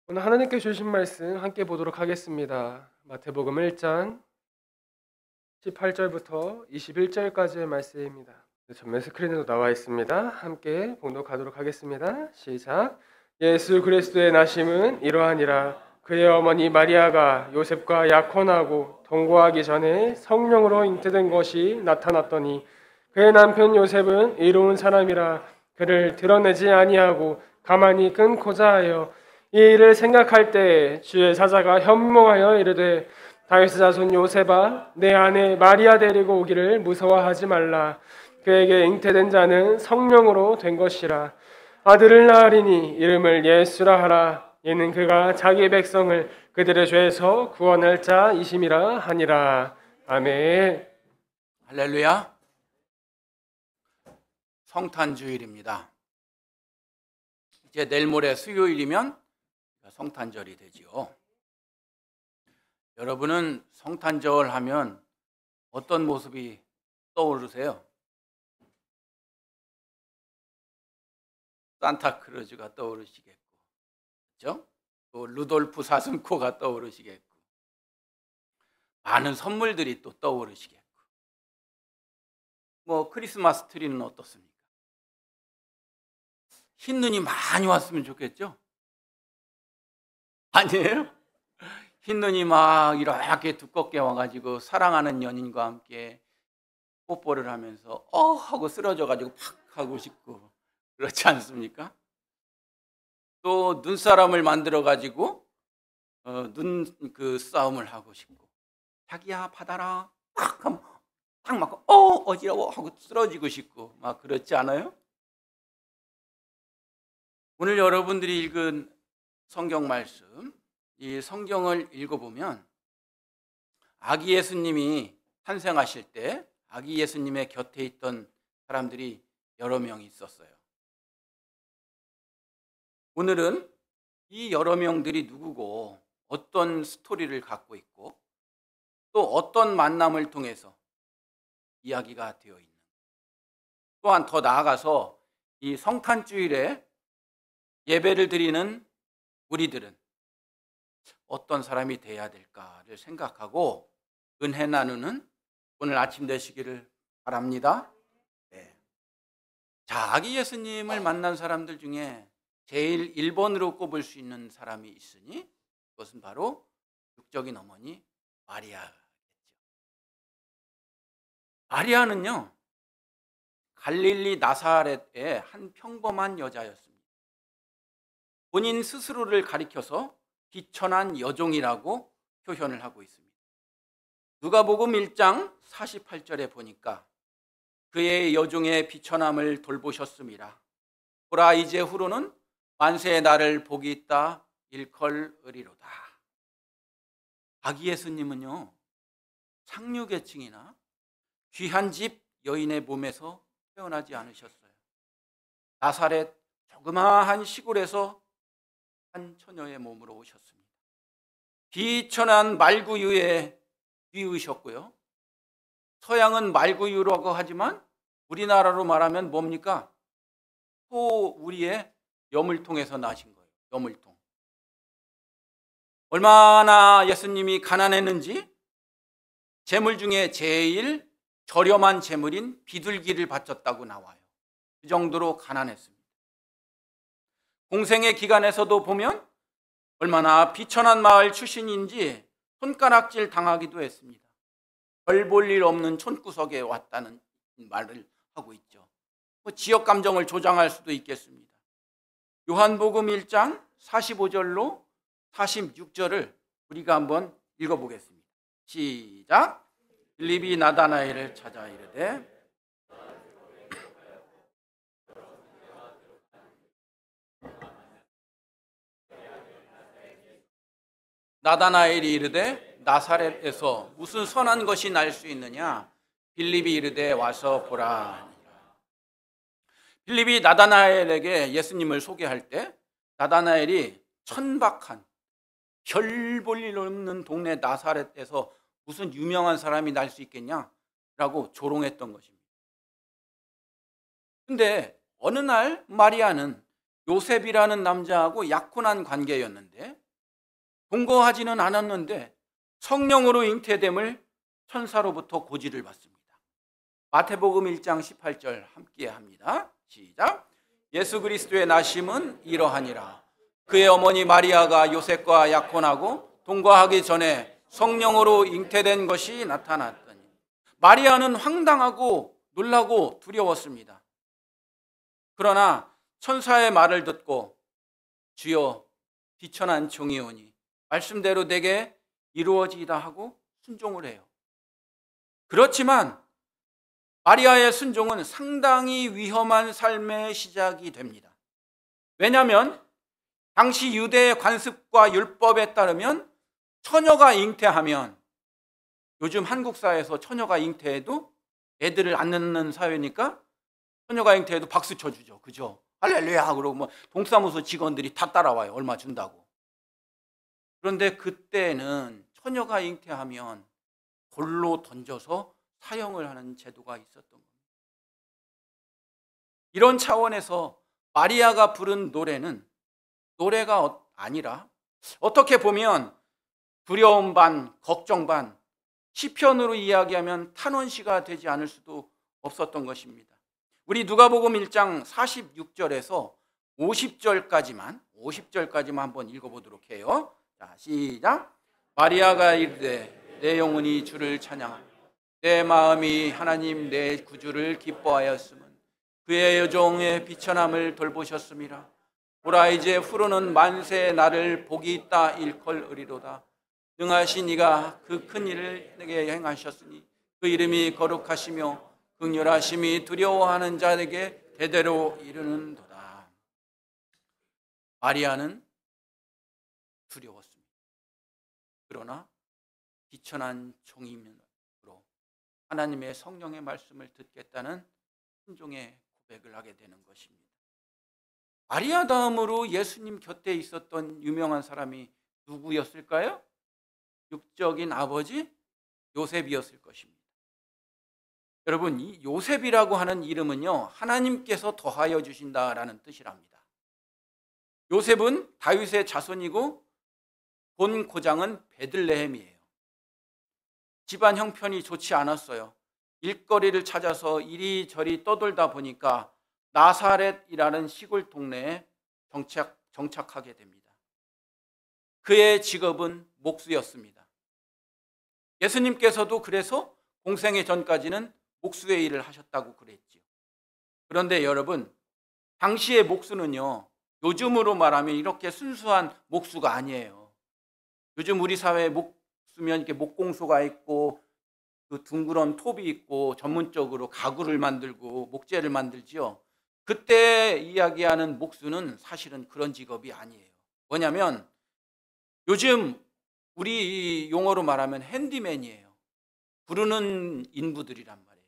오늘 하나님께 주신 말씀 함께 보도록 하겠습니다. 마태복음 1장 18절부터 21절까지의 말씀입니다. 전면 스크린에도 나와 있습니다. 함께 봉독하도록 하겠습니다. 시작. 예수 그리스도의 나심은 이러하니라. 그의 어머니 마리아가 요셉과 약혼하고 동거하기 전에 성령으로 잉태된 것이 나타났더니 그의 남편 요셉은 의로운 사람이라 그를 드러내지 아니하고 가만히 끊고자 하여 이 일을 생각할 때 주의 사자가 현몽하여 이르되 다윗의 자손 요셉아 내 아내 마리아 데리고 오기를 무서워하지 말라. 그에게 잉태된 자는 성령으로 된 것이라. 아들을 낳으리니 이름을 예수라 하라. 이는 그가 자기 백성을 그들의 죄에서 구원할 자이심이라 하니라. 아멘. 할렐루야. 성탄주일입니다. 이제 내일 모레 수요일이면 성탄절이 되지요. 여러분은 성탄절 하면 어떤 모습이 떠오르세요? 산타크루즈가 떠오르시겠고, 그렇죠? 또 루돌프 사슴코가 떠오르시겠고, 많은 선물들이 또 떠오르시겠고, 크리스마스 트리는 어떻습니까? 흰 눈이 많이 왔으면 좋겠죠? 아니에요? 흰 눈이 막 이렇게 두껍게 와가지고 사랑하는 연인과 함께 뽀뽀를 하면서 하고 쓰러져가지고 팍 하고 싶고 그렇지 않습니까? 또 눈사람을 만들어가지고 싸움을 하고 싶고 자기야 받아라 팍 하면 딱 맞고 어지러워 하고 쓰러지고 싶고 막 그렇지 않아요? 오늘 여러분들이 읽은 성경 말씀, 이 성경을 읽어보면 아기 예수님이 탄생하실 때 아기 예수님의 곁에 있던 사람들이 여러 명이 있었어요. 오늘은 이 여러 명들이 누구고 어떤 스토리를 갖고 있고 또 어떤 만남을 통해서 이야기가 되어 있는, 또한 더 나아가서 이 성탄주일에 예배를 드리는 우리들은 어떤 사람이 돼야 될까를 생각하고 은혜 나누는 오늘 아침 되시기를 바랍니다. 네. 자, 아기 예수님을 만난 사람들 중에 제일 1번으로 꼽을 수 있는 사람이 있으니 그것은 바로 육적인 어머니 마리아겠죠. 마리아는요, 갈릴리 나사렛의 한 평범한 여자였습니다. 본인 스스로를 가리켜서 비천한 여종이라고 표현을 하고 있습니다. 누가복음 1장 48절에 보니까 그의 여종의 비천함을 돌보셨음이라. 보라 이제 후로는 만세의 날을 복이 있다 일컬으리로다. 아기 예수님은요, 상류계층이나 귀한 집 여인의 몸에서 태어나지 않으셨어요. 나사렛 조그마한 시골에서 한 처녀의 몸으로 오셨습니다. 비천한 말구유에 뒤으셨고요. 서양은 말구유라고 하지만 우리나라로 말하면 뭡니까? 소 우리의 여물통에서 나신 거예요. 여물통. 얼마나 예수님이 가난했는지 재물 중에 제일 저렴한 재물인 비둘기를 바쳤다고 나와요. 그 정도로 가난했습니다. 공생의 기간에서도 보면 얼마나 비천한 마을 출신인지 손가락질 당하기도 했습니다. 별 볼 일 없는 촌구석에 왔다는 말을 하고 있죠. 지역 감정을 조장할 수도 있겠습니다. 요한복음 1장 45절로 46절을 우리가 한번 읽어보겠습니다. 시작. 빌립이 나다나엘을 찾아 이르되 나다나엘이 이르되 나사렛에서 무슨 선한 것이 날 수 있느냐? 빌립이 이르되 와서 보라. 빌립이 나다나엘에게 예수님을 소개할 때 나다나엘이 천박한 별 볼 일 없는 동네 나사렛에서 무슨 유명한 사람이 날 수 있겠냐라고 조롱했던 것입니다. 근데 어느 날 마리아는 요셉이라는 남자하고 약혼한 관계였는데 동거하지는 않았는데 성령으로 잉태됨을 천사로부터 고지를 받습니다. 마태복음 1장 18절 함께 합니다. 시작. 예수 그리스도의 나심은 이러하니라. 그의 어머니 마리아가 요셉과 약혼하고 동거하기 전에 성령으로 잉태된 것이 나타났더니 마리아는 황당하고 놀라고 두려웠습니다. 그러나 천사의 말을 듣고 주여 비천한 종이오니 말씀대로 내게 이루어지이다 하고 순종을 해요. 그렇지만 마리아의 순종은 상당히 위험한 삶의 시작이 됩니다. 왜냐하면 당시 유대의 관습과 율법에 따르면 처녀가 잉태하면, 요즘 한국 사회에서 처녀가 잉태해도 애들을 안 낳는 사회니까 처녀가 잉태해도 박수 쳐주죠. 그죠? 할렐루야 그러고 뭐 동사무소 직원들이 다 따라와요. 얼마 준다고. 그런데 그때는 처녀가 잉태하면 돌로 던져서 사형을 하는 제도가 있었던 겁니다. 이런 차원에서 마리아가 부른 노래는 노래가 아니라 어떻게 보면 두려움 반 걱정 반 시편으로 이야기하면 탄원시가 되지 않을 수도 없었던 것입니다. 우리 누가복음 1장 46절에서 50절까지만 한번 읽어보도록 해요. 자, 시작. 마리아가 이르되 내 영혼이 주를 찬양하며 내 마음이 하나님 내 구주를 기뻐하였음은 그의 여종의 비천함을 돌보셨음이라. 보라 이제 후로는 만세 나를 복이 있다 일컬으리로다. 능하신 이가 그 큰 일을 내게 행하셨으니 그 이름이 거룩하시며 극렬하심이 두려워하는 자에게 대대로 이르는도다. 마리아는 두려웠습니다. 그러나 비천한 종이므로 하나님의 성령의 말씀을 듣겠다는 순종의 고백을 하게 되는 것입니다. 마리아 다음으로 예수님 곁에 있었던 유명한 사람이 누구였을까요? 육적인 아버지 요셉이었을 것입니다. 여러분, 이 요셉이라고 하는 이름은요, 하나님께서 더하여 주신다라는 뜻이랍니다. 요셉은 다윗의 자손이고 본 고장은 베들레헴이에요. 집안 형편이 좋지 않았어요. 일거리를 찾아서 이리저리 떠돌다 보니까 나사렛이라는 시골 동네에 정착하게 됩니다. 그의 직업은 목수였습니다. 예수님께서도 그래서 공생애 전까지는 목수의 일을 하셨다고 그랬죠. 그런데 여러분, 당시의 목수는요, 요즘으로 말하면 이렇게 순수한 목수가 아니에요. 요즘 우리 사회에 목수면 이렇게 목공소가 있고 그 둥그런 톱이 있고 전문적으로 가구를 만들고 목재를 만들지요. 그때 이야기하는 목수는 사실은 그런 직업이 아니에요. 뭐냐면 요즘 우리 용어로 말하면 핸디맨이에요. 부르는 인부들이란 말이에요.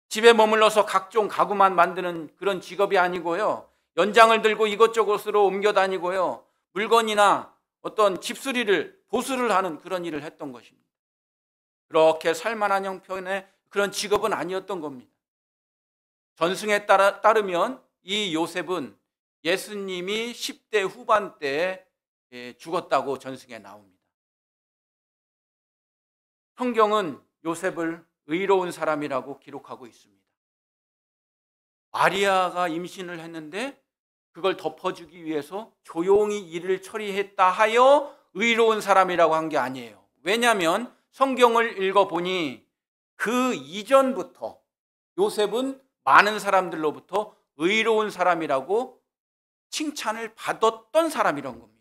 집에 머물러서 각종 가구만 만드는 그런 직업이 아니고요. 연장을 들고 이것저것으로 옮겨 다니고요. 물건이나 어떤 집수리를 보수를 하는 그런 일을 했던 것입니다. 그렇게 살만한 형편의 그런 직업은 아니었던 겁니다. 전승에 따르면 이 요셉은 예수님이 10대 후반대에 죽었다고 전승에 나옵니다. 성경은 요셉을 의로운 사람이라고 기록하고 있습니다. 마리아가 임신을 했는데 그걸 덮어주기 위해서 조용히 일을 처리했다 하여 의로운 사람이라고 한 게 아니에요. 왜냐하면 성경을 읽어보니 그 이전부터 요셉은 많은 사람들로부터 의로운 사람이라고 칭찬을 받았던 사람이란 겁니다.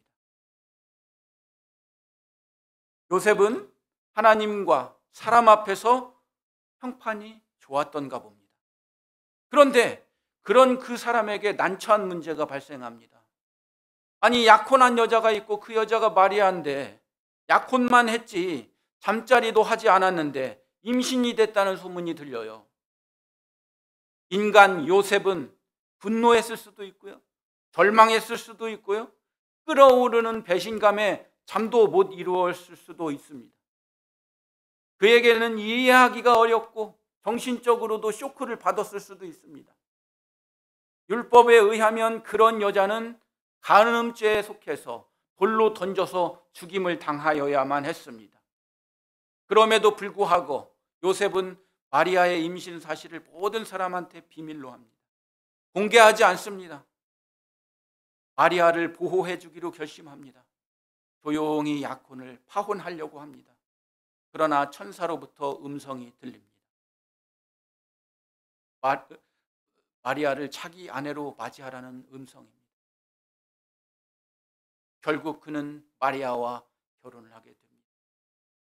요셉은 하나님과 사람 앞에서 평판이 좋았던가 봅니다. 그런데 그런 그 사람에게 난처한 문제가 발생합니다. 아니, 약혼한 여자가 있고 그 여자가 마리아인데 약혼만 했지 잠자리도 하지 않았는데 임신이 됐다는 소문이 들려요. 인간 요셉은 분노했을 수도 있고요, 절망했을 수도 있고요, 끓어오르는 배신감에 잠도 못 이루었을 수도 있습니다. 그에게는 이해하기가 어렵고 정신적으로도 쇼크를 받았을 수도 있습니다. 율법에 의하면 그런 여자는 간음죄에 속해서 돌로 던져서 죽임을 당하여야만 했습니다. 그럼에도 불구하고 요셉은 마리아의 임신 사실을 모든 사람한테 비밀로 합니다. 공개하지 않습니다. 마리아를 보호해 주기로 결심합니다. 조용히 약혼을 파혼하려고 합니다. 그러나 천사로부터 음성이 들립니다. 마리아를 자기 아내로 맞이하라는 음성입니다. 결국 그는 마리아와 결혼을 하게 됩니다.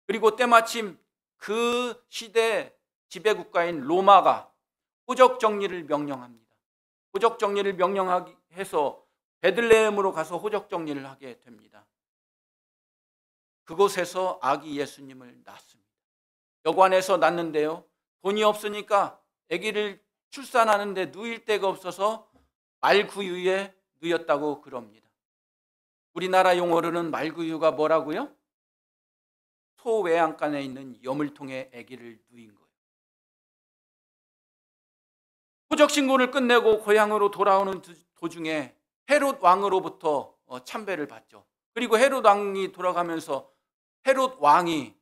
그리고 때마침 그 시대 지배국가인 로마가 호적 정리를 명령합니다. 호적 정리를 명령해서 베들레헴으로 가서 호적 정리를 하게 됩니다. 그곳에서 아기 예수님을 낳습니다. 여관에서 낳는데요, 돈이 없으니까 아기를 출산하는데 누일 데가 없어서 말구유에 누였다고 그럽니다. 우리나라 용어로는 말구유가 뭐라고요? 소외양간에 있는 여물통에 아기를 누인 거예요. 호적 신고를 끝내고 고향으로 돌아오는 도중에 헤롯 왕으로부터 참배를 받죠. 그리고 헤롯 왕이 돌아가면서 헤롯 왕이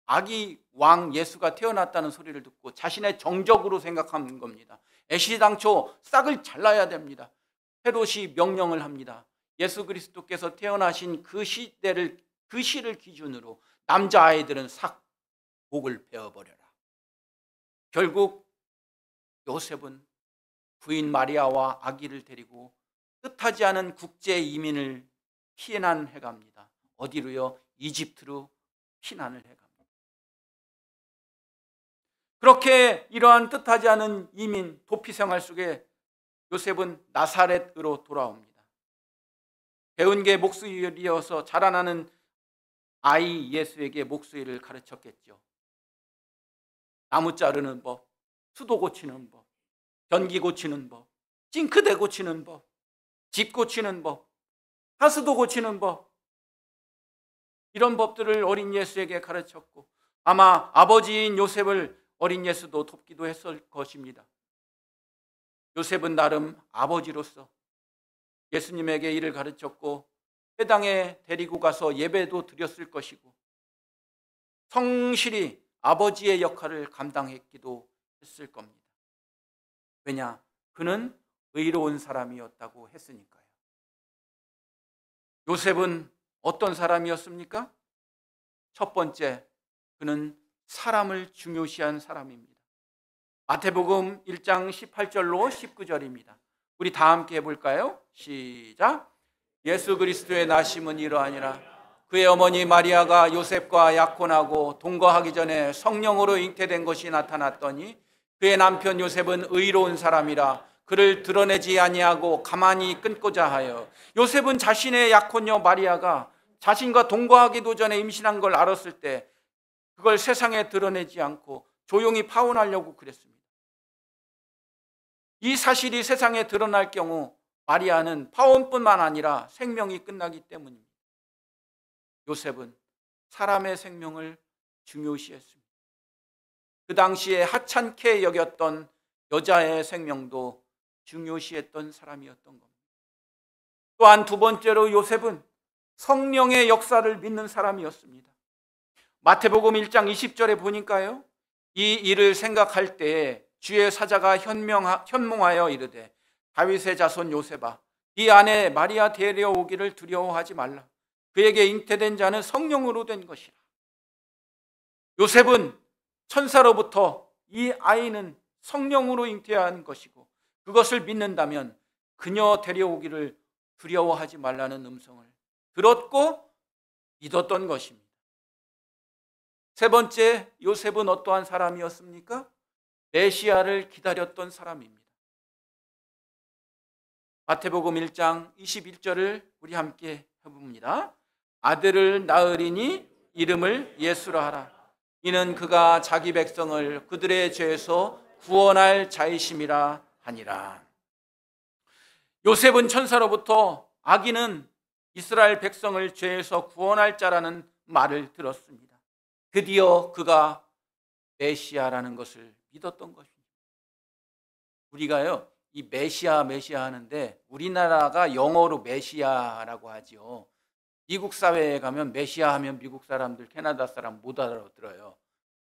아기 왕 예수가 태어났다는 소리를 듣고 자신의 정적으로 생각하는 겁니다. 애시당초 싹을 잘라야 됩니다. 헤롯이 명령을 합니다. 예수 그리스도께서 태어나신 그 시를 기준으로 남자아이들은 싹 목을 베어버려라. 결국 요셉은 부인 마리아와 아기를 데리고 뜻하지 않은 국제 이민을 피난해 갑니다. 어디로요? 이집트로 피난을 해 갑니다. 그렇게 이러한 뜻하지 않은 이민 도피 생활 속에 요셉은 나사렛으로 돌아옵니다. 배운 게 목수일이어서 자라나는 아이 예수에게 목수일을 가르쳤겠죠. 나무 자르는 법, 수도 고치는 법, 전기 고치는 법, 싱크대 고치는 법, 집 고치는 법, 하수도 고치는 법, 이런 법들을 어린 예수에게 가르쳤고 아마 아버지인 요셉을 어린 예수도 돕기도 했을 것입니다. 요셉은 나름 아버지로서 예수님에게 일을 가르쳤고 회당에 데리고 가서 예배도 드렸을 것이고 성실히 아버지의 역할을 감당했기도 했을 겁니다. 왜냐? 그는 의로운 사람이었다고 했으니까요. 요셉은 어떤 사람이었습니까? 첫 번째, 그는 사람을 중요시한 사람입니다. 마태복음 1장 18절로 19절입니다. 우리 다 함께 해볼까요? 시작. 예수 그리스도의 나심은 이러하니라. 그의 어머니 마리아가 요셉과 약혼하고 동거하기 전에 성령으로 잉태된 것이 나타났더니 그의 남편 요셉은 의로운 사람이라 그를 드러내지 아니하고 가만히 끊고자 하여. 요셉은 자신의 약혼녀 마리아가 자신과 동거하기도 전에 임신한 걸 알았을 때 그걸 세상에 드러내지 않고 조용히 파혼하려고 그랬습니다. 이 사실이 세상에 드러날 경우 마리아는 파혼뿐만 아니라 생명이 끝나기 때문입니다. 요셉은 사람의 생명을 중요시했습니다. 그 당시에 하찮게 여겼던 여자의 생명도 중요시했던 사람이었던 겁니다. 또한 두 번째로 요셉은 성령의 역사를 믿는 사람이었습니다. 마태복음 1장 20절에 보니까요, 이 일을 생각할 때에 주의 사자가 현몽하여 이르되 다윗의 자손 요셉아, 네 아내 마리아 데려오기를 두려워하지 말라. 그에게 잉태된 자는 성령으로 된 것이라. 요셉은 천사로부터 이 아이는 성령으로 잉태한 것이고 그것을 믿는다면 그녀 데려오기를 두려워하지 말라는 음성을 들었고 믿었던 것입니다. 세 번째, 요셉은 어떠한 사람이었습니까? 메시아를 기다렸던 사람입니다. 마태복음 1장 21절을 우리 함께 해봅니다. 아들을 낳으리니 이름을 예수라 하라. 이는 그가 자기 백성을 그들의 죄에서 구원할 자이심이라 하니라. 요셉은 천사로부터 아기는 이스라엘 백성을 죄에서 구원할 자라는 말을 들었습니다. 드디어 그가 메시아라는 것을 믿었던 것입니다. 우리가요, 이 메시아 하는데 우리나라가 영어로 메시아라고 하지요. 미국 사회에 가면 메시아 하면 미국 사람들, 캐나다 사람 못 알아들어요.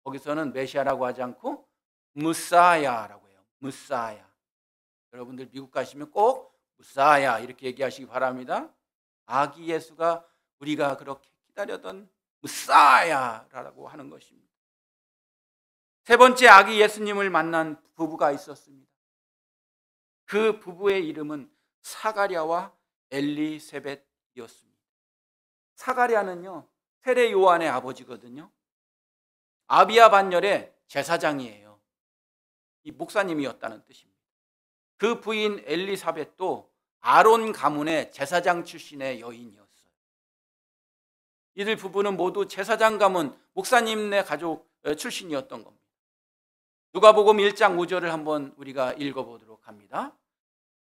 거기서는 메시아라고 하지 않고 무사야라고 해요. 무사야. 여러분들 미국 가시면 꼭 무사야 이렇게 얘기하시기 바랍니다. 아기 예수가 우리가 그렇게 기다렸던 무사야라고 하는 것입니다. 세 번째, 아기 예수님을 만난 부부가 있었습니다. 그 부부의 이름은 사가랴와 엘리세벳이었습니다. 사가랴는요, 세례 요한의 아버지거든요. 아비야 반열의 제사장이에요. 이 목사님이었다는 뜻입니다. 그 부인 엘리사벳도 아론 가문의 제사장 출신의 여인이었어요. 이들 부부는 모두 제사장 가문 목사님네 가족 출신이었던 겁니다. 누가복음 1장 5절을 한번 우리가 읽어보도록 합니다.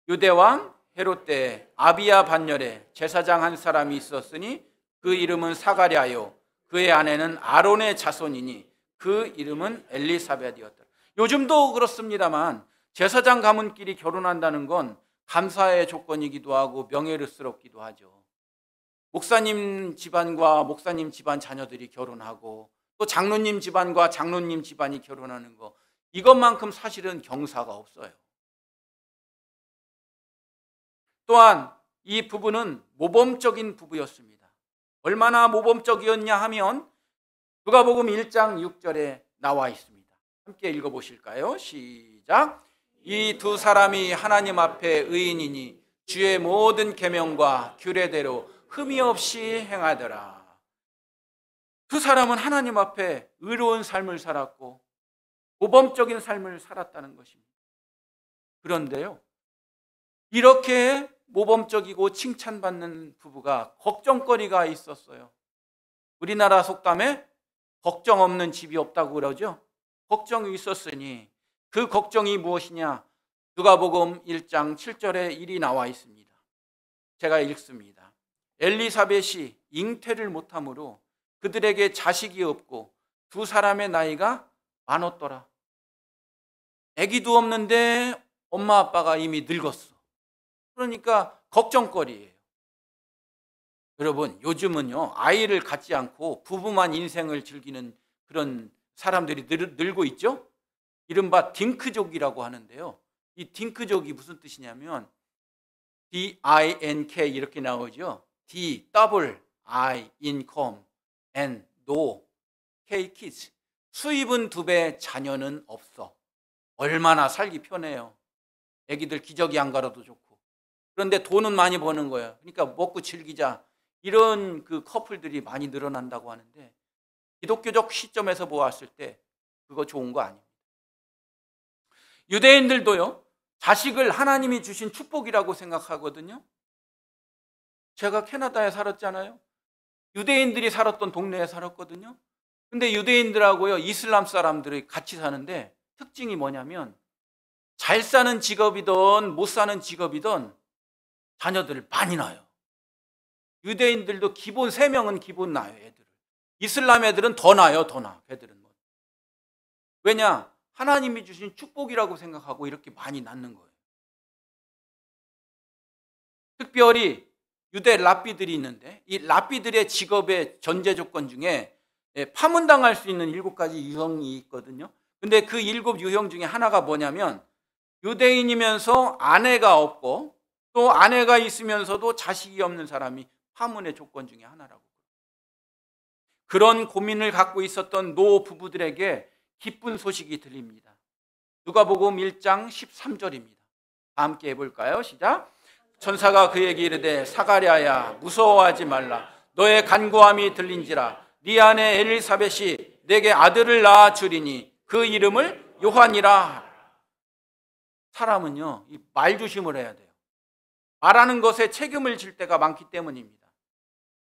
유대왕 헤롯 때 아비야 반열에 제사장 한 사람이 있었으니 그 이름은 사가랴요 그의 아내는 아론의 자손이니 그 이름은 엘리사벳이었다. 요즘도 그렇습니다만 제사장 가문끼리 결혼한다는 건 감사의 조건이기도 하고 명예스럽기도 하죠. 목사님 집안과 목사님 집안 자녀들이 결혼하고 또 장로님 집안과 장로님 집안이 결혼하는 거, 이것만큼 사실은 경사가 없어요. 또한 이 부부는 모범적인 부부였습니다. 얼마나 모범적이었냐 하면 누가복음 1장 6절에 나와 있습니다. 함께 읽어보실까요? 시작. 이 두 사람이 하나님 앞에 의인이니 주의 모든 계명과 규례대로 흠이 없이 행하더라. 두 사람은 하나님 앞에 의로운 삶을 살았고 모범적인 삶을 살았다는 것입니다. 그런데요, 이렇게 모범적이고 칭찬받는 부부가 걱정거리가 있었어요. 우리나라 속담에 걱정 없는 집이 없다고 그러죠. 걱정이 있었으니 그 걱정이 무엇이냐? 누가복음 1장 7절에 일이 나와 있습니다. 제가 읽습니다. 엘리사벳이 잉태를 못하므로 그들에게 자식이 없고 두 사람의 나이가 많았더라. 아기도 없는데 엄마 아빠가 이미 늙었어. 그러니까 걱정거리예요. 여러분, 요즘은요, 아이를 갖지 않고 부부만 인생을 즐기는 그런 사람들이 늘고 있죠. 이른바 딩크족이라고 하는데요. 이 딩크족이 무슨 뜻이냐면 D-I-N-K 이렇게 나오죠. D, double, I, income, N, no, K, kids. 수입은 2배, 자녀는 없어. 얼마나 살기 편해요. 애기들 기저귀 안 갈아도 좋고. 그런데 돈은 많이 버는 거예요. 그러니까 먹고 즐기자. 이런 그 커플들이 많이 늘어난다고 하는데 기독교적 시점에서 보았을 때 그거 좋은 거 아닙니다. 유대인들도요, 자식을 하나님이 주신 축복이라고 생각하거든요. 제가 캐나다에 살았잖아요. 유대인들이 살았던 동네에 살았거든요. 근데 유대인들하고요, 이슬람 사람들이 같이 사는데 특징이 뭐냐면 잘 사는 직업이든 못 사는 직업이든 자녀들을 많이 낳아요. 유대인들도 기본 3명은 기본 낳아요, 애들을. 이슬람 애들은 더 낳아요, 더 낳아. 애들은 뭐. 왜냐? 하나님이 주신 축복이라고 생각하고 이렇게 많이 낳는 거예요. 특별히 유대 랍비들이 있는데 이 랍비들의 직업의 전제 조건 중에 파문당할 수 있는 7가지 유형이 있거든요. 근데 그 7 유형 중에 하나가 뭐냐면 유대인이면서 아내가 없고 또 아내가 있으면서도 자식이 없는 사람이 파문의 조건 중에 하나라고. 그런 고민을 갖고 있었던 노 부부들에게 기쁜 소식이 들립니다. 누가복음 1장 13절입니다. 함께 해볼까요? 시작. 천사가 그에게 이르되 사가랴야 무서워하지 말라. 너의 간구함이 들린지라. 네 아내 엘리사벳이 내게 아들을 낳아 주리니 그 이름을 요한이라. 사람은요, 이 말조심을 해야 돼요. 말하는 것에 책임을 질 때가 많기 때문입니다.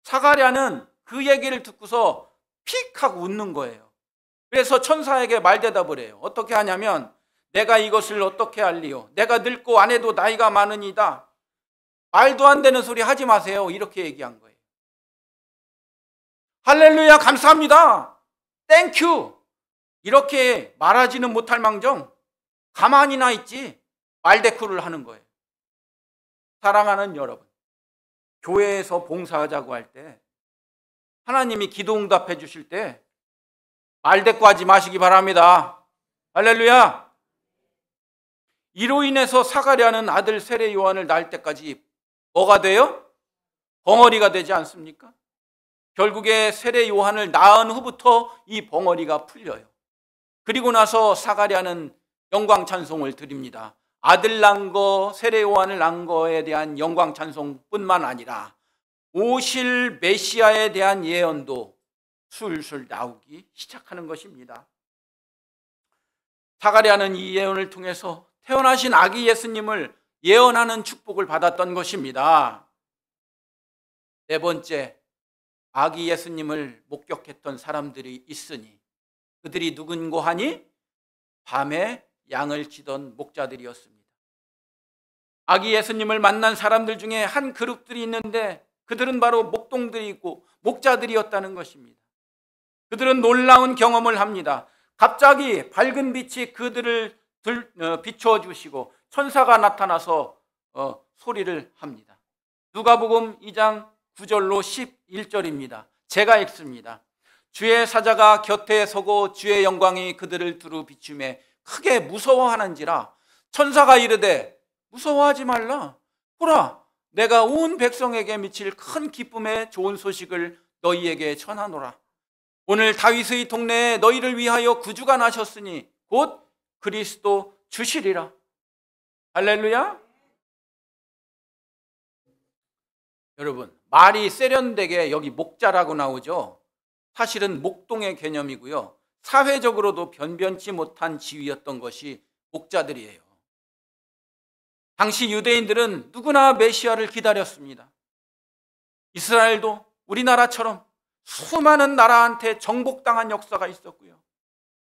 사가랴는 그 얘기를 듣고서 픽 하고 웃는 거예요. 그래서 천사에게 말대답을 해요. 어떻게 하냐면 내가 이것을 어떻게 알리요? 내가 늙고 아내도 나이가 많으니이다. 말도 안 되는 소리 하지 마세요. 이렇게 얘기한 거예요. 할렐루야, 감사합니다. 땡큐. 이렇게 말하지는 못할 망정 가만히나 있지. 말대꾸를 하는 거예요. 사랑하는 여러분, 교회에서 봉사하자고 할 때 하나님이 기도 응답해 주실 때 말대꾸하지 마시기 바랍니다. 할렐루야. 이로 인해서 사가랴는 아들 세례 요한을 낳을 때까지 뭐가 돼요? 벙어리가 되지 않습니까? 결국에 세례 요한을 낳은 후부터 이 벙어리가 풀려요. 그리고 나서 사가랴는 영광 찬송을 드립니다. 아들 낳은 거, 세례 요한을 낳은 거에 대한 영광 찬송뿐만 아니라 오실 메시아에 대한 예언도 술술 나오기 시작하는 것입니다. 사가랴는 이 예언을 통해서 태어나신 아기 예수님을 예언하는 축복을 받았던 것입니다. 네 번째, 아기 예수님을 목격했던 사람들이 있으니 그들이 누군고 하니 밤에 양을 치던 목자들이었습니다. 아기 예수님을 만난 사람들 중에 한 그룹들이 있는데 그들은 바로 목동들이고 목자들이었다는 것입니다. 그들은 놀라운 경험을 합니다. 갑자기 밝은 빛이 그들을 비추어 주시고 천사가 나타나서 소리를 합니다. 누가복음 2장 9절로 11절입니다. 제가 읽습니다. 주의 사자가 곁에 서고 주의 영광이 그들을 두루 비추매 크게 무서워하는지라 천사가 이르되 무서워하지 말라. 보라, 내가 온 백성에게 미칠 큰 기쁨의 좋은 소식을 너희에게 전하노라. 오늘 다윗의 동네에 너희를 위하여 구주가 나셨으니 곧 그리스도 주시리라. 할렐루야. 여러분, 말이 세련되게 여기 목자라고 나오죠. 사실은 목동의 개념이고요. 사회적으로도 변변치 못한 지위였던 것이 목자들이에요. 당시 유대인들은 누구나 메시아를 기다렸습니다. 이스라엘도 우리나라처럼 수많은 나라한테 정복당한 역사가 있었고요.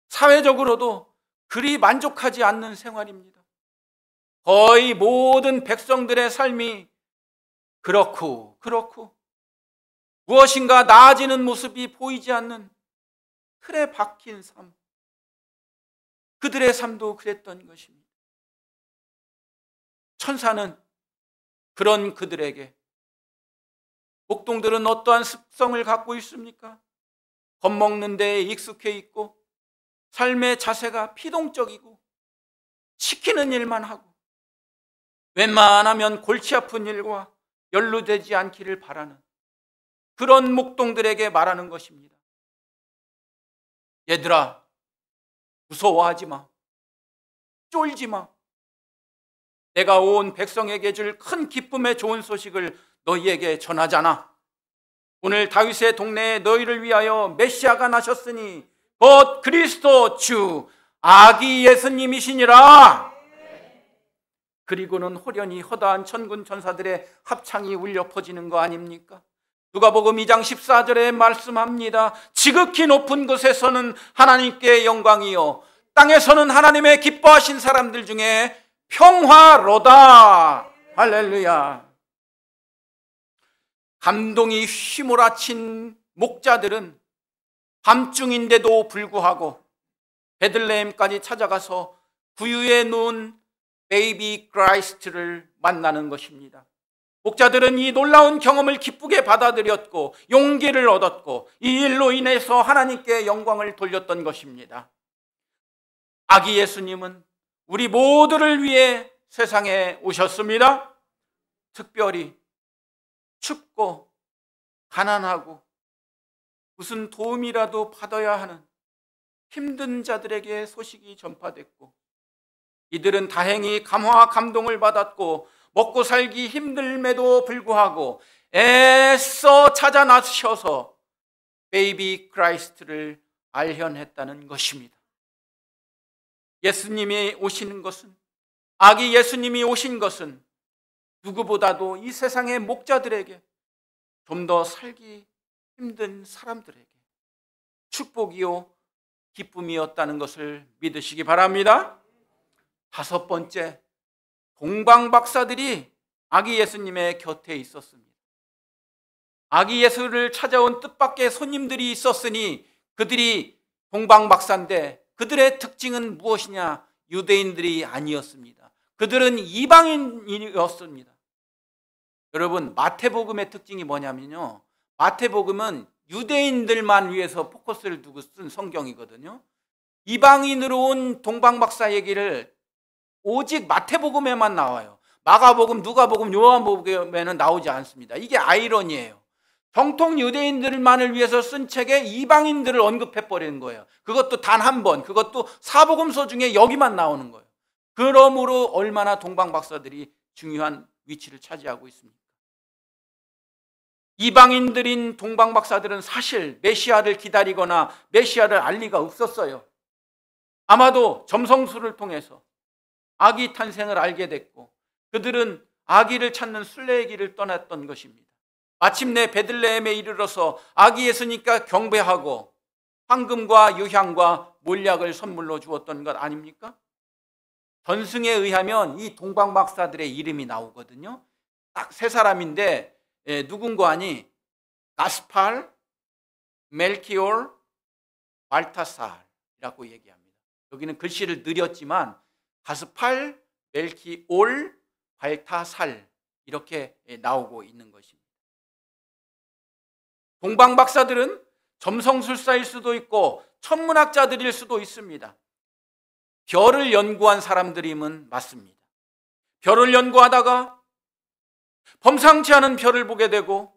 사회적으로도 그리 만족하지 않는 생활입니다. 거의 모든 백성들의 삶이 그렇고 무엇인가 나아지는 모습이 보이지 않는 틀에 박힌 삶, 그들의 삶도 그랬던 것입니다. 천사는 그런 그들에게 목동들은 어떠한 습성을 갖고 있습니까? 겁먹는 데에 익숙해 있고 삶의 자세가 피동적이고 시키는 일만 하고 웬만하면 골치 아픈 일과 연루되지 않기를 바라는 그런 목동들에게 말하는 것입니다. 얘들아, 무서워하지 마. 쫄지 마. 내가 온 백성에게 줄 큰 기쁨의 좋은 소식을 너희에게 전하잖아. 오늘 다윗의 동네에 너희를 위하여 메시아가 나셨으니 곧 그리스도 주 아기 예수님이시니라. 그리고는 호련히 허다한 천군 천사들의 합창이 울려 퍼지는 거 아닙니까? 누가복음 2장 14절에 말씀합니다. 지극히 높은 곳에서는 하나님께 영광이요 땅에서는 하나님의 기뻐하신 사람들 중에 평화로다. 할렐루야. 감동이 휘몰아친 목자들은 밤중인데도 불구하고 베들레헴까지 찾아가서 구유에 누운 베이비 크라이스트를 만나는 것입니다. 목자들은 이 놀라운 경험을 기쁘게 받아들였고 용기를 얻었고 이 일로 인해서 하나님께 영광을 돌렸던 것입니다. 아기 예수님은 우리 모두를 위해 세상에 오셨습니다. 특별히 춥고 가난하고 무슨 도움이라도 받아야 하는 힘든 자들에게 소식이 전파됐고 이들은 다행히 감화와 감동을 받았고 먹고 살기 힘듦에도 불구하고 애써 찾아 나서셔서 베이비 크라이스트를 알현했다는 것입니다. 예수님이 오시는 것은, 아기 예수님이 오신 것은 누구보다도 이 세상의 목자들에게, 좀 더 살기 힘든 사람들에게 축복이요 기쁨이었다는 것을 믿으시기 바랍니다. 다섯 번째, 동방 박사들이 아기 예수님의 곁에 있었습니다. 아기 예수를 찾아온 뜻밖의 손님들이 있었으니 그들이 동방 박사인데 그들의 특징은 무엇이냐? 유대인들이 아니었습니다. 그들은 이방인이었습니다. 여러분, 마태복음의 특징이 뭐냐면요, 마태복음은 유대인들만 위해서 포커스를 두고 쓴 성경이거든요. 이방인으로 온 동방박사 얘기를 오직 마태복음에만 나와요. 마가복음, 누가복음, 요한복음에는 나오지 않습니다. 이게 아이러니예요. 정통 유대인들만을 위해서 쓴 책에 이방인들을 언급해버리는 거예요. 그것도 단 한 번, 그것도 사복음서 중에 여기만 나오는 거예요. 그러므로 얼마나 동방박사들이 중요한 위치를 차지하고 있습니까? 이방인들인 동방박사들은 사실 메시아를 기다리거나 메시아를 알 리가 없었어요. 아마도 점성술을 통해서 아기 탄생을 알게 됐고, 그들은 아기를 찾는 순례의 길을 떠났던 것입니다. 마침내 베들레헴에 이르러서 아기 예수니까 경배하고 황금과 유향과 몰약을 선물로 주었던 것 아닙니까? 전승에 의하면 이 동방박사들의 이름이 나오거든요. 딱 세 사람인데 누군가 하니 가스팔, 멜키올, 발타살이라고 얘기합니다. 여기는 글씨를 느렸지만 가스팔, 멜키올, 발타살 이렇게 나오고 있는 것입니다. 동방박사들은 점성술사일 수도 있고 천문학자들일 수도 있습니다. 별을 연구한 사람들임은 맞습니다. 별을 연구하다가 범상치 않은 별을 보게 되고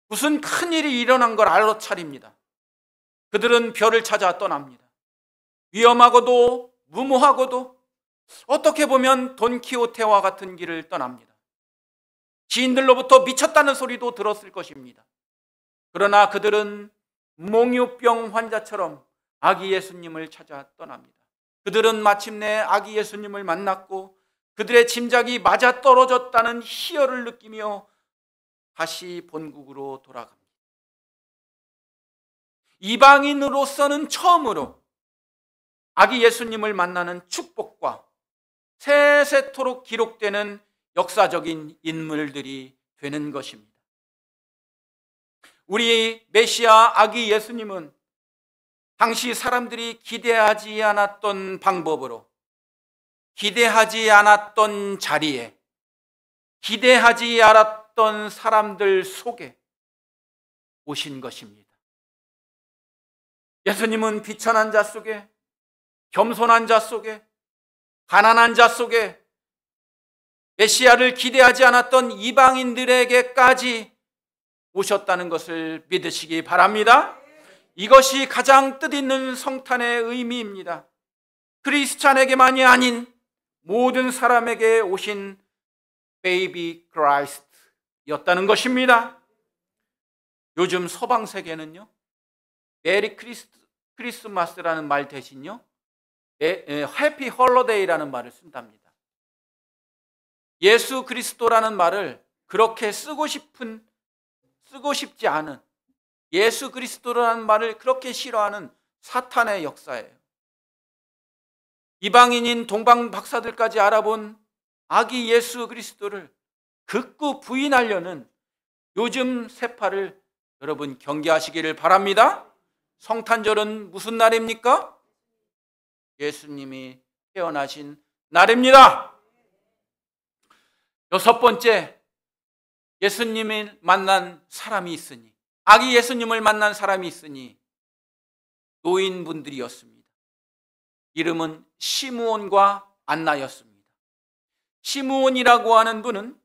무슨 큰일이 일어난 걸 알아차립니다. 그들은 별을 찾아 떠납니다. 위험하고도 무모하고도 어떻게 보면 돈키호테와 같은 길을 떠납니다. 지인들로부터 미쳤다는 소리도 들었을 것입니다. 그러나 그들은 몽유병 환자처럼 아기 예수님을 찾아 떠납니다. 그들은 마침내 아기 예수님을 만났고 그들의 짐작이 맞아떨어졌다는 희열을 느끼며 다시 본국으로 돌아갑니다. 이방인으로서는 처음으로 아기 예수님을 만나는 축복과 세세토록 기록되는 역사적인 인물들이 되는 것입니다. 우리 메시아 아기 예수님은 당시 사람들이 기대하지 않았던 방법으로, 기대하지 않았던 자리에, 기대하지 않았던 사람들 속에 오신 것입니다. 예수님은 비천한 자 속에, 겸손한 자 속에, 가난한 자 속에, 메시아를 기대하지 않았던 이방인들에게까지 오셨다는 것을 믿으시기 바랍니다. 이것이 가장 뜻있는 성탄의 의미입니다. 크리스찬에게만이 아닌 모든 사람에게 오신 베이비 크라이스트였다는 것입니다. 요즘 서방 세계는요, 메리 크리스마스라는 말 대신요, 해피 홀로데이라는 말을 쓴답니다. 예수 그리스도라는 말을 그렇게 쓰고 싶지 않은, 예수 그리스도라는 말을 그렇게 싫어하는 사탄의 역사예요. 이방인인 동방 박사들까지 알아본 아기 예수 그리스도를 극구 부인하려는 요즘 세파를 여러분 경계하시기를 바랍니다. 성탄절은 무슨 날입니까? 예수님이 태어나신 날입니다. 여섯 번째, 예수님을 만난 사람이 있으니, 아기 예수님을 만난 사람이 있으니 노인분들이었습니다. 이름은 시므온과 안나였습니다. 시므온이라고 하는 분은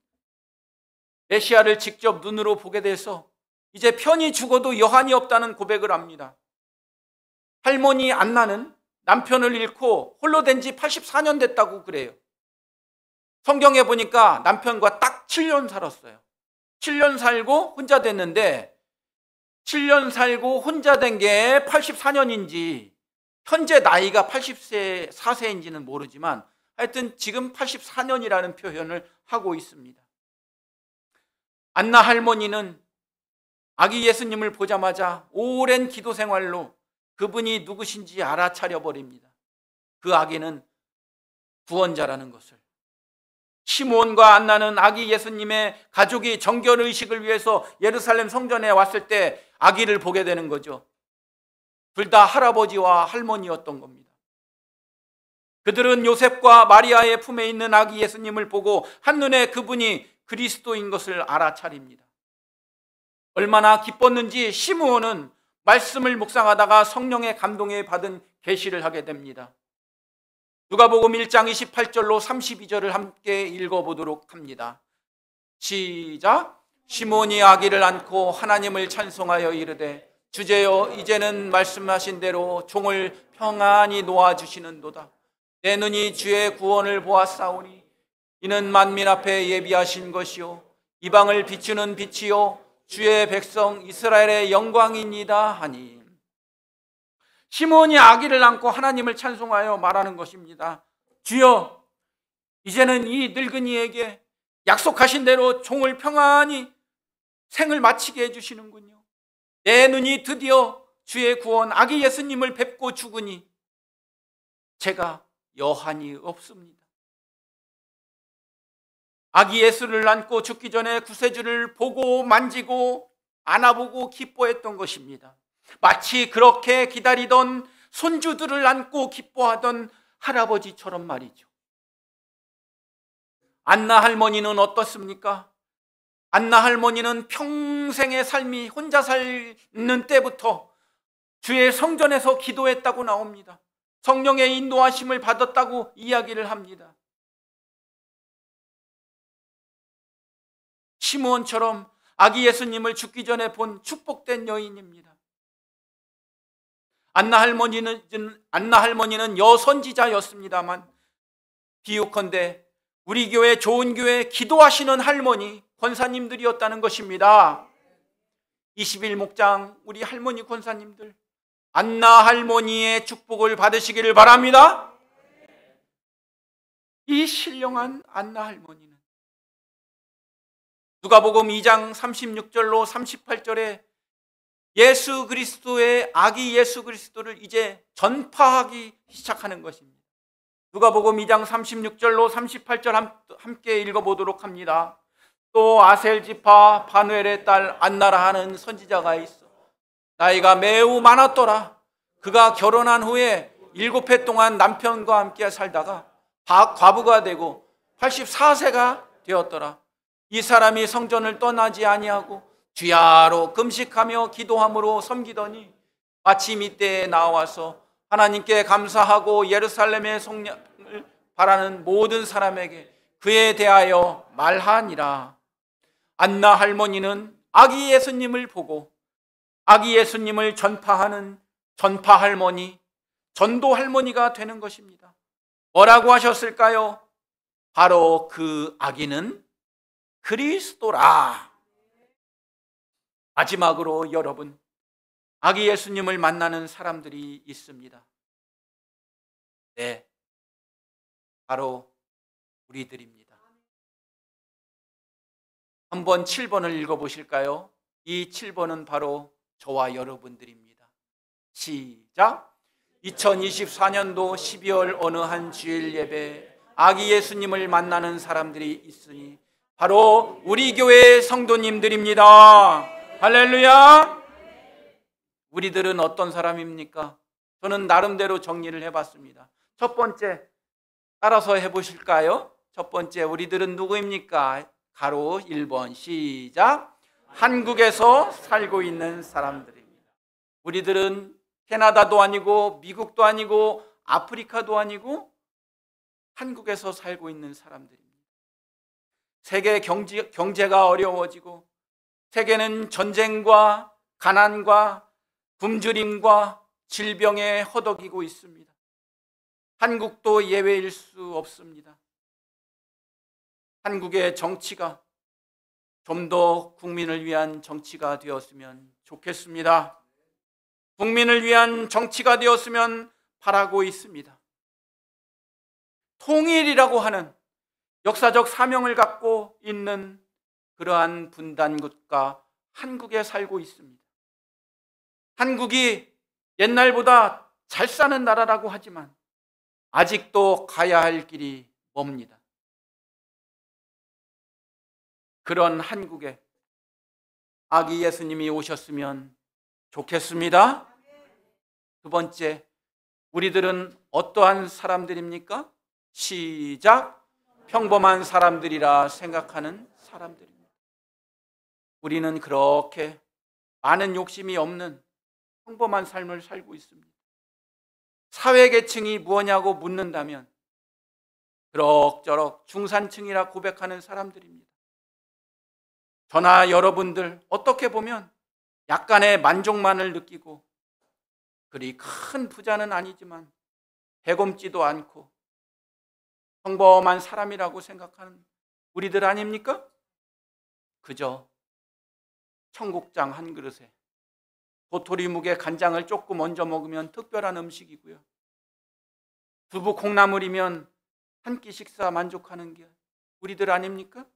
메시아를 직접 눈으로 보게 돼서 이제 편히 죽어도 여한이 없다는 고백을 합니다. 할머니 안나는 남편을 잃고 홀로 된 지 84년 됐다고 그래요. 성경에 보니까 남편과 딱 7년 살았어요. 7년 살고 혼자 됐는데 7년 살고 혼자 된 게 84년인지 현재 나이가 84세인지는 모르지만 하여튼 지금 84년이라는 표현을 하고 있습니다. 안나 할머니는 아기 예수님을 보자마자 오랜 기도 생활로 그분이 누구신지 알아차려 버립니다. 그 아기는 구원자라는 것을. 시므온과 안나는 아기 예수님의 가족이 정결의식을 위해서 예루살렘 성전에 왔을 때 아기를 보게 되는 거죠. 둘 다 할아버지와 할머니였던 겁니다. 그들은 요셉과 마리아의 품에 있는 아기 예수님을 보고 한눈에 그분이 그리스도인 것을 알아차립니다. 얼마나 기뻤는지 시므온은 말씀을 묵상하다가 성령의 감동에 받은 계시를 하게 됩니다. 누가복음 1장 28절로 32절을 함께 읽어보도록 합니다. 시작. 시므온이 아기를 안고 하나님을 찬송하여 이르되 주제여 이제는 말씀하신 대로 종을 평안히 놓아주시는도다. 내 눈이 주의 구원을 보았사오니 이는 만민 앞에 예비하신 것이요 이방을 비추는 빛이요 주의 백성 이스라엘의 영광이니이다 하니. 시므온이 아기를 안고 하나님을 찬송하여 말하는 것입니다. 주여, 이제는 이 늙은이에게 약속하신 대로 종을 평안히 생을 마치게 해주시는군요. 내 눈이 드디어 주의 구원 아기 예수님을 뵙고 죽으니 제가 여한이 없습니다. 아기 예수를 안고 죽기 전에 구세주를 보고 만지고 안아보고 기뻐했던 것입니다. 마치 그렇게 기다리던 손주들을 안고 기뻐하던 할아버지처럼 말이죠. 안나 할머니는 어떻습니까? 안나 할머니는 평생의 삶이 혼자 사는 때부터 주의 성전에서 기도했다고 나옵니다. 성령의 인도하심을 받았다고 이야기를 합니다. 시므온처럼 아기 예수님을 죽기 전에 본 축복된 여인입니다. 안나 할머니는 여선지자였습니다만 비유컨대 우리 교회 좋은 교회 기도하시는 할머니 권사님들이었다는 것입니다. 21목장 우리 할머니 권사님들 안나 할머니의 축복을 받으시기를 바랍니다. 이 신령한 안나 할머니는 누가복음 2장 36절로 38절에 예수 그리스도의 아기 예수 그리스도를 이제 전파하기 시작하는 것입니다. 누가복음 2장 36절로 38절 함께 읽어보도록 합니다. 또 아셀 지파 바누엘의 딸 안나라 하는 선지자가 있어 나이가 매우 많았더라. 그가 결혼한 후에 7해 동안 남편과 함께 살다가 과부가 되고 84세가 되었더라. 이 사람이 성전을 떠나지 아니하고 주야로 금식하며 기도함으로 섬기더니 마침 이때에 나와서 하나님께 감사하고 예루살렘의 성령을 바라는 모든 사람에게 그에 대하여 말하니라. 안나 할머니는 아기 예수님을 보고 아기 예수님을 전파하는 전파 할머니, 전도 할머니가 되는 것입니다. 뭐라고 하셨을까요? 바로 그 아기는 그리스도라. 마지막으로 여러분, 아기 예수님을 만나는 사람들이 있습니다. 네, 바로 우리들입니다. 한번 7번을 읽어보실까요? 이 7번은 바로 저와 여러분들입니다. 시작! 2024년도 12월 어느 한 주일 예배 아기 예수님을 만나는 사람들이 있으니 바로 우리 교회의 성도님들입니다. 할렐루야! 우리들은 어떤 사람입니까? 저는 나름대로 정리를 해봤습니다. 첫 번째, 따라서 해보실까요? 첫 번째, 우리들은 누구입니까? 가로 1번 시작. 한국에서 살고 있는 사람들입니다. 우리들은 캐나다도 아니고 미국도 아니고 아프리카도 아니고 한국에서 살고 있는 사람들입니다. 세계 경제가 어려워지고 세계는 전쟁과 가난과 굶주림과 질병에 허덕이고 있습니다. 한국도 예외일 수 없습니다. 한국의 정치가 좀 더 국민을 위한 정치가 되었으면 좋겠습니다. 국민을 위한 정치가 되었으면 바라고 있습니다. 통일이라고 하는 역사적 사명을 갖고 있는 그러한 분단국가 한국에 살고 있습니다. 한국이 옛날보다 잘 사는 나라라고 하지만 아직도 가야 할 길이 멉니다. 그런 한국에 아기 예수님이 오셨으면 좋겠습니다. 두 번째, 우리들은 어떠한 사람들입니까? 시작. 평범한 사람들이라 생각하는 사람들입니다. 우리는 그렇게 많은 욕심이 없는 평범한 삶을 살고 있습니다. 사회계층이 무엇냐고 묻는다면 그럭저럭 중산층이라 고백하는 사람들입니다. 저나 여러분들 어떻게 보면 약간의 만족만을 느끼고 그리 큰 부자는 아니지만 배곰지도 않고 평범한 사람이라고 생각하는 우리들 아닙니까? 그저 청국장 한 그릇에 도토리 묵에 간장을 조금 얹어 먹으면 특별한 음식이고요. 두부 콩나물이면 한 끼 식사 만족하는 게 우리들 아닙니까?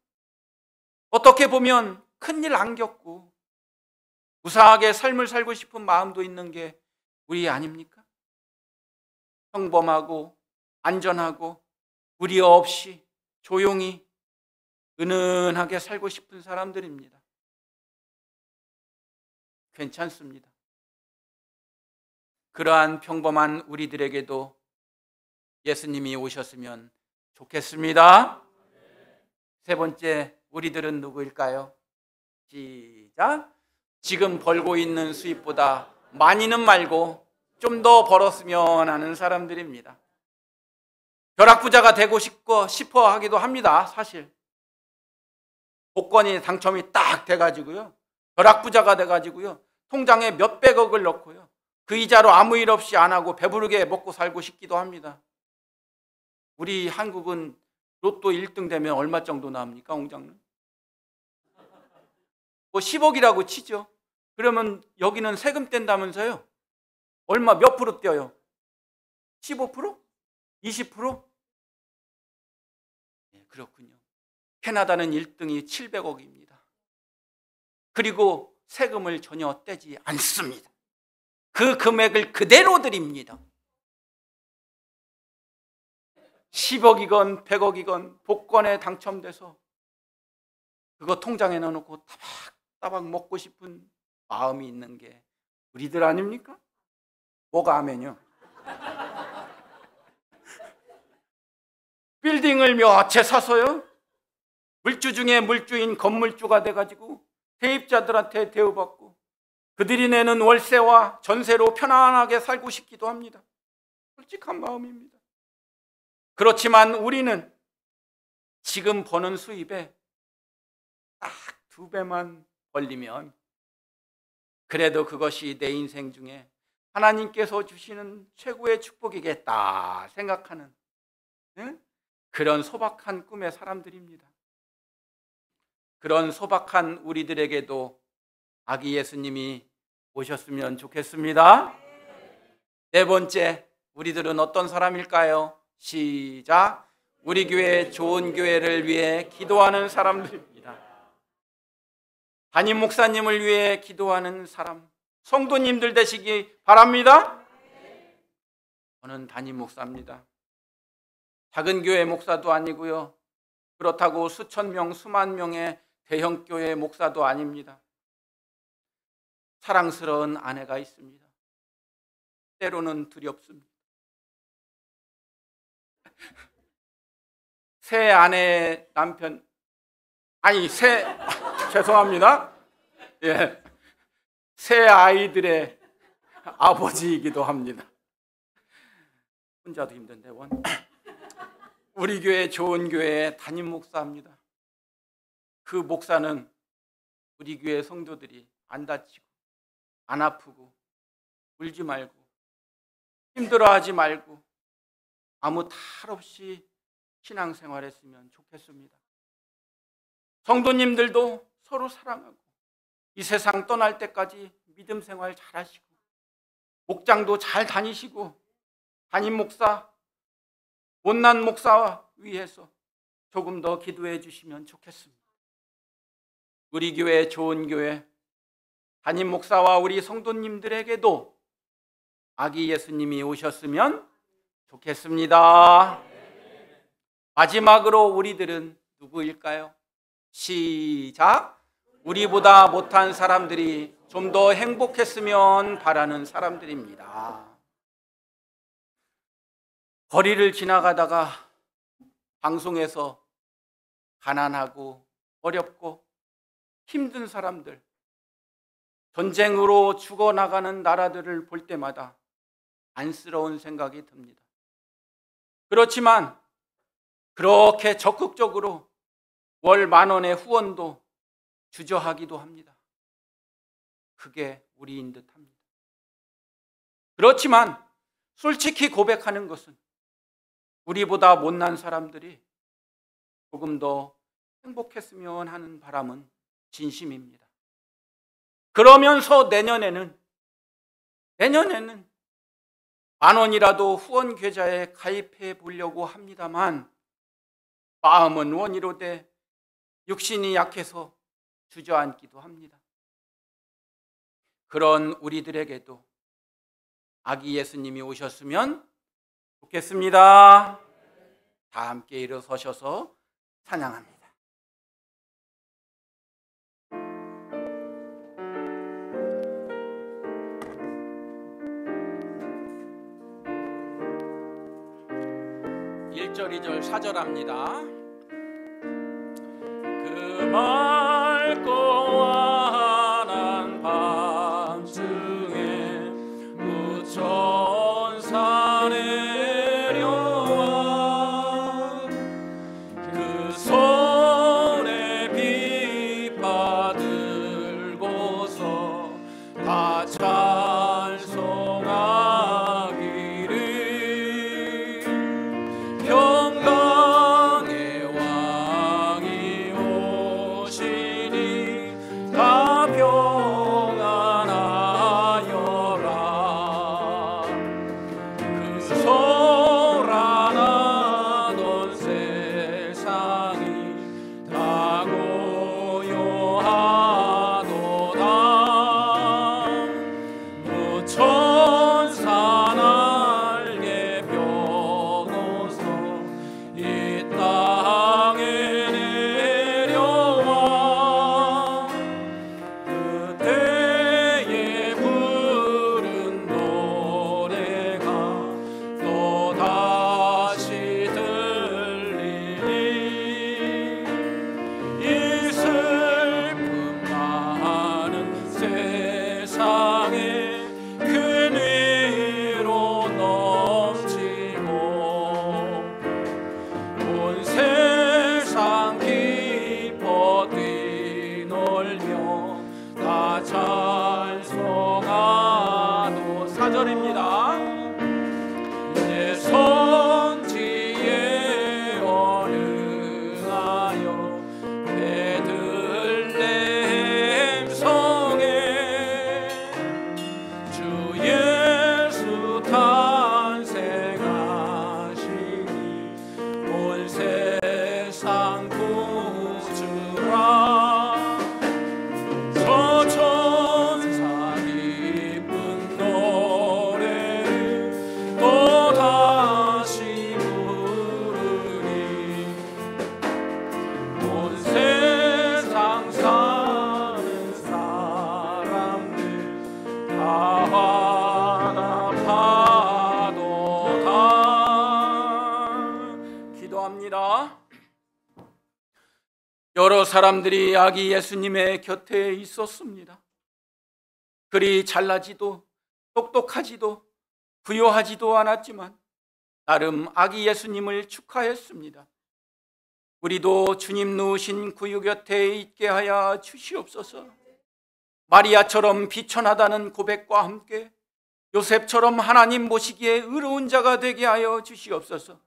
어떻게 보면 큰일 안 겪고 무사하게 삶을 살고 싶은 마음도 있는 게 우리 아닙니까? 평범하고 안전하고 무리 없이 조용히 은은하게 살고 싶은 사람들입니다. 괜찮습니다. 그러한 평범한 우리들에게도 예수님이 오셨으면 좋겠습니다. 세 번째, 우리들은 누구일까요? 시작. 지금 벌고 있는 수입보다 많이는 말고 좀 더 벌었으면 하는 사람들입니다. 벼락부자가 되고 싶어 하기도 합니다. 사실 복권이 당첨이 딱 돼가지고요, 벼락부자가 돼가지고요, 통장에 몇백억을 넣고요, 그 이자로 아무 일 없이 안 하고 배부르게 먹고 살고 싶기도 합니다. 우리 한국은 로또 1등 되면 얼마 정도 나옵니까, 홍장님? 뭐 10억이라고 치죠. 그러면 여기는 세금 뗀다면서요? 얼마 몇 프로 떼요? 15%? 20%? 네, 그렇군요. 캐나다는 1등이 700억입니다. 그리고 세금을 전혀 떼지 않습니다. 그 금액을 그대로 드립니다. 10억이건 100억이건 복권에 당첨돼서 그거 통장에 넣어놓고 따박따박 먹고 싶은 마음이 있는 게 우리들 아닙니까? 뭐가 하면요, 빌딩을 몇 채 사서요, 물주 중에 물주인 건물주가 돼가지고 대입자들한테 대우받고 그들이 내는 월세와 전세로 편안하게 살고 싶기도 합니다. 솔직한 마음입니다. 그렇지만 우리는 지금 버는 수입에 딱 2배만 벌리면 그래도 그것이 내 인생 중에 하나님께서 주시는 최고의 축복이겠다 생각하는, 응? 그런 소박한 꿈의 사람들입니다. 그런 소박한 우리들에게도 아기 예수님이 오셨으면 좋겠습니다. 네 번째, 우리들은 어떤 사람일까요? 시작. 우리 교회 좋은 교회를 위해 기도하는 사람들입니다. 담임 목사님을 위해 기도하는 사람, 성도님들 되시기 바랍니다. 저는 담임 목사입니다. 작은 교회 목사도 아니고요, 그렇다고 수천 명, 수만 명의 대형 교회 목사도 아닙니다. 사랑스러운 아내가 있습니다. 때로는 두렵습니다. 새 아내의 남편, 죄송합니다. 예, 새 아이들의 아버지이기도 합니다. 혼자도 힘든데 우리 교회 좋은 교회의 담임 목사입니다. 그 목사는 우리 교회 성도들이 안 다치고 안 아프고 울지 말고 힘들어하지 말고 아무 탈 없이 신앙생활했으면 좋겠습니다. 성도님들도 서로 사랑하고 이 세상 떠날 때까지 믿음 생활 잘하시고 목장도 잘 다니시고 담임 목사, 못난 목사와 위해서 조금 더 기도해 주시면 좋겠습니다. 우리 교회 좋은 교회 담임 목사와 우리 성도님들에게도 아기 예수님이 오셨으면 좋겠습니다. 마지막으로 우리들은 누구일까요? 시작. 우리보다 못한 사람들이 좀 더 행복했으면 바라는 사람들입니다. 거리를 지나가다가 방송에서 가난하고 어렵고 힘든 사람들, 전쟁으로 죽어나가는 나라들을 볼 때마다 안쓰러운 생각이 듭니다. 그렇지만 그렇게 적극적으로 월 10,000원의 후원도 주저하기도 합니다. 그게 우리인 듯합니다. 그렇지만 솔직히 고백하는 것은 우리보다 못난 사람들이 조금 더 행복했으면 하는 바람은 진심입니다. 그러면서 내년에는 10,000원이라도 후원 계좌에 가입해 보려고 합니다만 마음은 원이로되 육신이 약해서 주저앉기도 합니다. 그런 우리들에게도 아기 예수님이 오셨으면 좋겠습니다. 다 함께 일어서셔서 찬양합니다. 일 절 2절 4절합니다. 그 맑고 환한 밤중에 무천사 내려와 그 손에 비파 들고서 다 찬송하기를 평강의 왕이 오시니 다 평안하여라. 그 소란하던 세상이 다 고요하도다. 무천사 날개 펴고서 이 땅에 내려와 그때에 부른 노래가 또다시 들리니 이 슬픔 많은 세상에 큰 위로 넘치고 온 세상 기뻐 뛰놀며 다 찬송하도 4절입니다. 내 선지에 어능하여 베들레헴 성에 주 예수 탄생하시니 온 세상 구주라. 서천사 기쁜 노래를 또다시 부르니 온 세상 사는 사람들 다 화답하도다. 기도합니다. 여러 사람들이 아기 예수님의 곁에 있었습니다. 그리 잘나지도 똑똑하지도 부유하지도 않았지만 나름 아기 예수님을 축하했습니다. 우리도 주님 누우신 구유 곁에 있게 하여 주시옵소서. 마리아처럼 비천하다는 고백과 함께 요셉처럼 하나님 보시기에 의로운 자가 되게 하여 주시옵소서.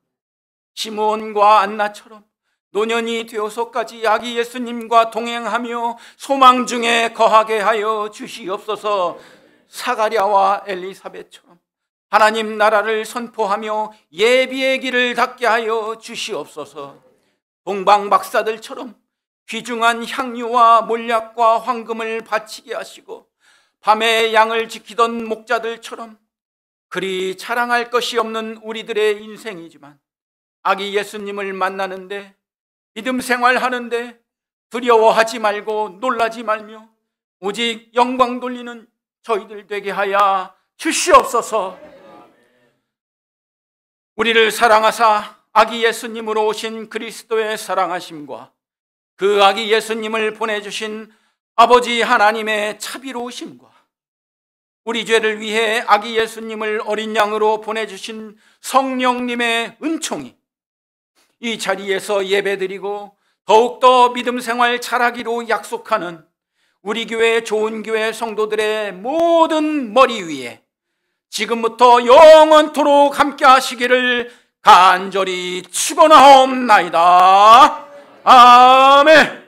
시므온과 안나처럼 노년이 되어서까지 아기 예수님과 동행하며 소망 중에 거하게 하여 주시옵소서. 사가랴와 엘리사벳처럼 하나님 나라를 선포하며 예비의 길을 닦게 하여 주시옵소서. 동방 박사들처럼 귀중한 향유와 몰약과 황금을 바치게 하시고 밤에 양을 지키던 목자들처럼 그리 자랑할 것이 없는 우리들의 인생이지만 아기 예수님을 만나는데 믿음 생활하는데 두려워하지 말고 놀라지 말며 오직 영광 돌리는 저희들 되게 하여 주시옵소서. 우리를 사랑하사 아기 예수님으로 오신 그리스도의 사랑하심과 그 아기 예수님을 보내주신 아버지 하나님의 자비로우심과 우리 죄를 위해 아기 예수님을 어린 양으로 보내주신 성령님의 은총이 이 자리에서 예배드리고 더욱더 믿음 생활 잘하기로 약속하는 우리 교회 좋은 교회 성도들의 모든 머리 위에 지금부터 영원토록 함께 하시기를 간절히 축원하옵나이다. 아멘.